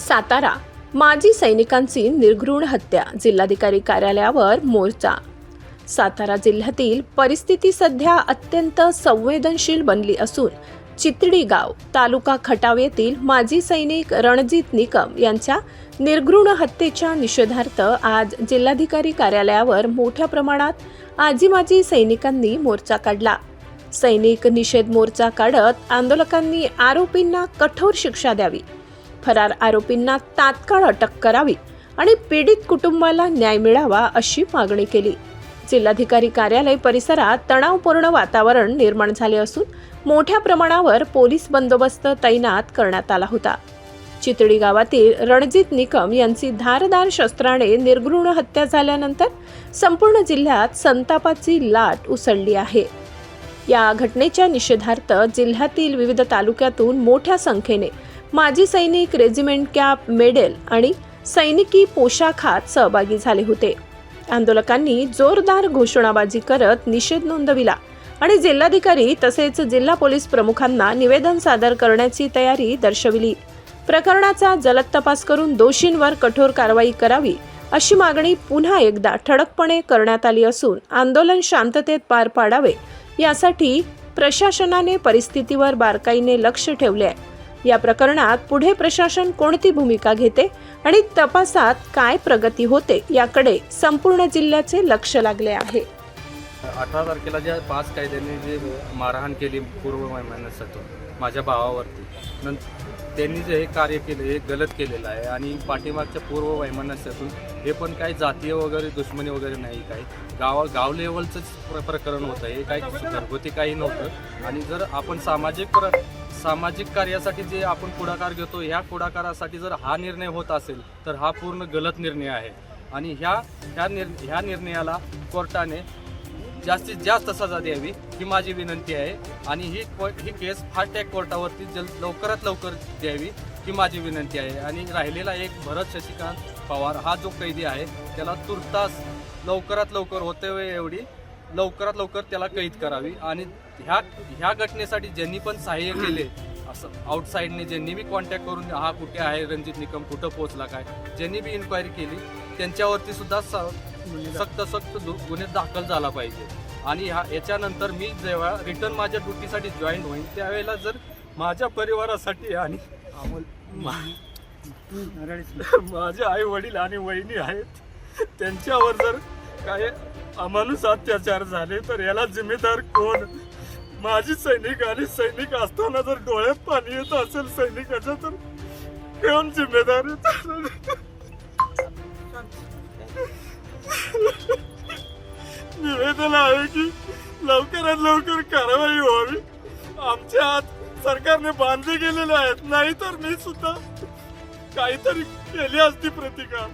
सातारा माजी सैनिकांची निर्घृण हत्या, जिल्हाधिकारी कार्यालयावर मोर्चा। सातारा जिल्ह्यातील परिस्थिती सध्या अत्यंत संवेदनशील बनली असून चितडी गाव तालुका खटाव येथील माजी सैनिक रणजित निकम यांच्या निर्घृण हत्येच्या निषेधार्थ आज जिल्हाधिकारी कार्यालयावर मोठ्या प्रमाणात माजी सैनिकांनी मोर्चा काढला। सैनिक निषेध मोर्चा काढत आंदोलकांनी आरोपींना कठोर शिक्षा द्यावी, फरार आरोपींना तात्काळ अटक करावी आणि पीडित कुटुंबाला न्याय मिळावा अशी मागणी केली। जिल्हाधिकारी कार्यालय परिसरात तणावपूर्ण वातावरण निर्माण झाले असून मोठ्या प्रमाणावर पोलीस बंदोबस्त तैनात करण्यात आला होता। चितडी गावातील रणजित निकम यांची धारदार शस्त्राने निर्घृण हत्या झाल्यानंतर संपूर्ण जिल्ह्यात संतापाची लाट उसळली आहे। या घटनेच्या निषेधार्थ जिल्ह्यातील विविध तालुक्यातून मोठ्या संख्येने माजी सैनिक रेजिमेंट कॅप, मेडल आणि सैनिकी पोशाखात सहभागी झाले होते। आंदोलकांनी जोरदार घोषणाबाजी करत निषेध नोंदविला आणि जिल्हाधिकारी तसेच जिल्हा पोलीस प्रमुखांना निवेदन सादर करण्याची तयारी दर्शविली। प्रकरणाचा जलद तपास करून दोषींवर कठोर कारवाई करावी अशी मागणी पुन्हा एकदा ठळकपणे करण्यात आली असून आंदोलन शांततेत पार पाडावे यासाठी प्रशासनाने परिस्थितीवर बारकाईने लक्ष ठेवले आहे। या प्रकरणात पुढे प्रशासन कोणती भूमिका घेते आणि तपासात काय प्रगती होते याकडे संपूर्ण जिल्ह्याचे लक्ष लागले आहे। 18 तारखेला ज्या 5 कायद्याने जे मारहाण केली पूर्व वैमानिकासाठी माझ्या भावावरती, नंतर त्यांनी जे हे कार्य केले हे गलत केलेलं आहे आणि पाठीमागच्या पूर्व वैमानिकातून हे पण काही जातीय वगैरे दुश्मनी वगैरे नाही, काही गाव लेवलचंच प्रकरण होतं, हे काही घरगुती काही नव्हतं। आणि जर आपण सामाजिक कार्यासाठी जे आपण पुढाकार घेतो, ह्या पुढाकारासाठी जर हा निर्णय होत असेल तर हा पूर्ण गलत निर्णय आहे आणि ह्या निर्णयाला कोर्टाने जास्तीत जास्त सजा द्यावी ही माझी विनंती आहे आणि ही केस फास्ट ट्रॅक कोर्टावरती लवकरात लवकर द्यावी ही माझी विनंती आहे। आणि राहिलेला एक भरत शशिकांत पवार हा जो कैदी आहे त्याला तुर्तास लवकरात लवकर होते एवढी लवकरात लवकर त्याला कैद करावी आणि ह्या घटनेसाठी ज्यांनी पण सहाय्य केले, असं आउटसाईडने ज्यांनी बी कॉन्टॅक्ट करून हा कुठे आहे रणजित निकम, कुठं पोहोचला काय, ज्यांनी बी इन्क्वायरी केली त्यांच्यावरती सुद्धा सक्त गुन्हे दाखल झाला पाहिजे। आणि याच्यानंतर मी जेव्हा रिटर्न माझ्या ड्युटीसाठी जॉईन होईन त्यावेळेला जर माझ्या परिवारासाठी आणि माझे आई वडील आणि वहिनी आहेत त्यांच्यावर जर काय अमानुष अत्याचार झाले तर याला जिम्मेदार कोण? माझी सैनिक आणि सैनिक असताना जर डोळ्यात पाणी येत असेल सैनिकाच्या तर कोण जिम्मेदार आहे? निवेदन आहे की लवकरात लवकर कारवाई व्हावी। आमच्या हात सरकारने बांधले गेलेले आहेत, नाहीतर मी सुद्धा काहीतरी केली असती प्रतिकार।